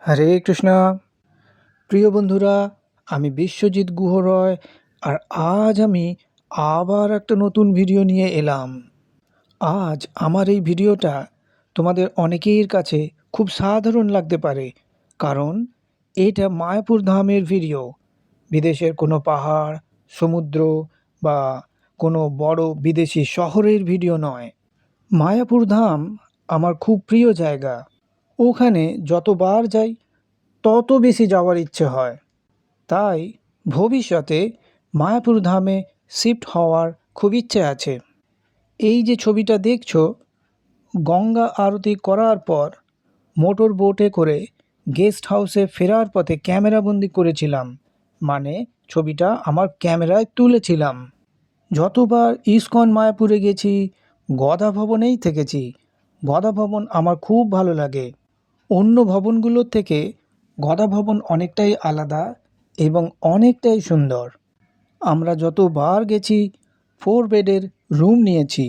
হরে কৃষ্ণা। প্রিয় বন্ধুরা, আমি বিশ্বজিৎ গুহ রয়। আর আজ আমি আবার একটা নতুন ভিডিও নিয়ে এলাম। আজ আমার এই ভিডিওটা তোমাদের অনেকের কাছে খুব সাধারণ লাগতে পারে, কারণ এটা মায়াপুর ধামের ভিডিও। বিদেশের কোনো পাহাড়, সমুদ্র বা কোনো বড় বিদেশি শহরের ভিডিও নয়। মায়াপুর ধাম আমার খুব প্রিয় জায়গা। ওখানে যতবার যাই তত বেশি যাওয়ার ইচ্ছে হয়। তাই ভবিষ্যতে মায়াপুর ধামে শিফট হওয়ার খুব ইচ্ছে আছে। এই যে ছবিটা দেখছো, গঙ্গা আরতি করার পর মোটর বোটে করে গেস্ট হাউসে ফেরার পথে ক্যামেরাবন্দি করেছিলাম, মানে ছবিটা আমার ক্যামেরায় তুলেছিলাম। যতবার ইস্কন মায়াপুরে গেছি, গদা ভবনেই থেকেছি। গদা ভবন আমার খুব ভালো লাগে। অন্য ভবনগুলোর থেকে গদা ভবন অনেকটাই আলাদা এবং অনেকটাই সুন্দর। আমরা যতবার গেছি 4 বেডের রুম নিয়েছি।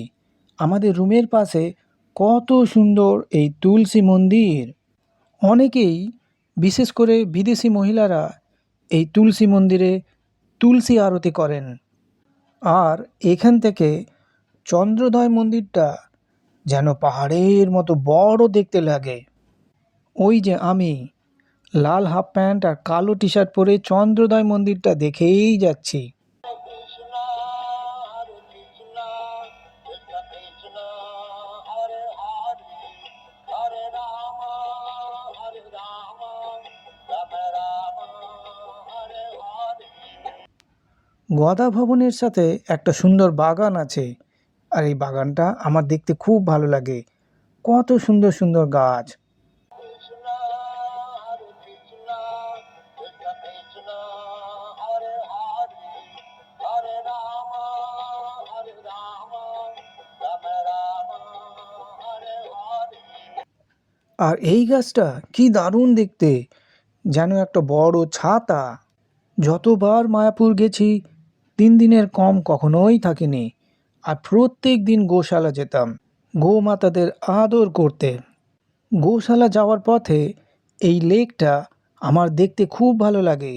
আমাদের রুমের পাশে কত সুন্দর এই তুলসী মন্দির। অনেকেই, বিশেষ করে বিদেশি মহিলারা, এই তুলসী মন্দিরে তুলসী আরতি করেন। আর এখান থেকে চন্দ্রোদয় মন্দিরটা যেন পাহাড়ের মতো বড় দেখতে লাগে। ওই যে আমি লাল হাফ প্যান্ট আর কালো টি শার্ট পরে চন্দ্রোদয় মন্দিরটা দেখেই যাচ্ছি। গদা ভবনের সাথে একটা সুন্দর বাগান আছে, আর এই বাগানটা আমার দেখতে খুব ভালো লাগে। কত সুন্দর সুন্দর গাছ। আর এই গাছটা কি দারুণ দেখতে, যেন একটা বড় ছাতা। যতবার মায়াপুর গেছি 3 দিনের কম কখনোই থাকিনি। আর প্রত্যেক দিন গোশালা যেতাম গোমাতাদের আদর করতে। গোশালা যাওয়ার পথে এই লেকটা আমার দেখতে খুব ভালো লাগে।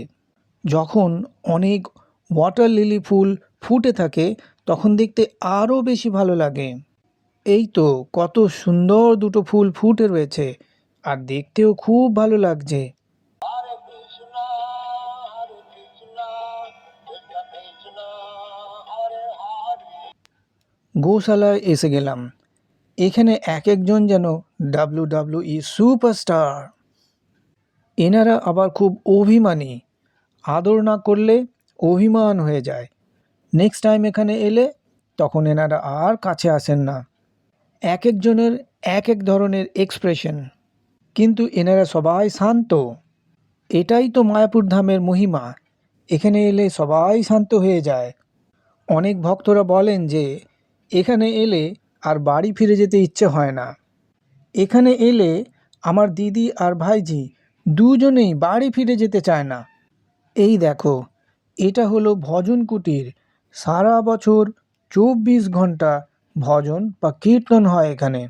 যখন অনেক ওয়াটার লিলি ফুল ফুটে থাকে তখন দেখতে আরও বেশি ভালো লাগে। এই তো কত সুন্দর দুটো ফুল ফুটে রয়েছে, আর দেখতেও খুব ভালো লাগছে। গোশালায় এসে গেলাম। এখানে এক একজন যেন WWE সুপারস্টার। এনারা আবার খুব অভিমানী। আদর না করলে অভিমান হয়ে যায়। নেক্সট টাইম এখানে এলে তখন এনারা আর কাছে আসেন না। এক একজনের এক এক ধরনের এক্সপ্রেশন, কিন্তু এনারা সবাই শান্ত। এটাই তো মায়াপুর ধামের মহিমা। এখানে এলে সবাই শান্ত হয়ে যায়। অনেক ভক্তরা বলেন যে এখানে এলে আর বাড়ি ফিরে যেতে ইচ্ছে হয় না। এখানে এলে আমার দিদি আর ভাইজি দুজনেই বাড়ি ফিরে যেতে চায় না। এই দেখো, এটা হলো ভজন কুটির। সারা বছর 24 ঘন্টা ভজন বা কীর্তন হয় এখানে।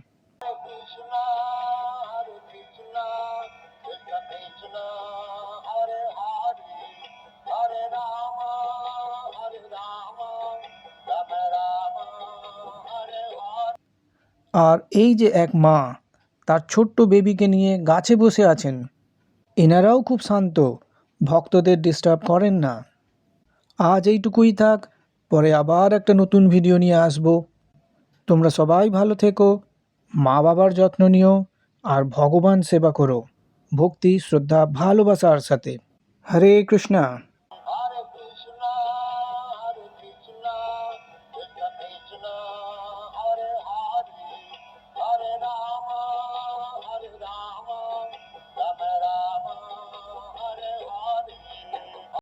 আর এই যে এক মা তার ছোট্ট বেবিকে নিয়ে গাছে বসে আছেন। এনারাও খুব শান্ত, ভক্তদের ডিস্টার্ব করেন না। আজ এইটুকুই থাক, পরে আবার একটা নতুন ভিডিও নিয়ে আসব। তোমরা সবাই ভালো থেকো, মা বাবার যত্ন নিও, আর ভগবান সেবা করো ভক্তি, শ্রদ্ধা, ভালোবাসার সাথে। হরে কৃষ্ণা।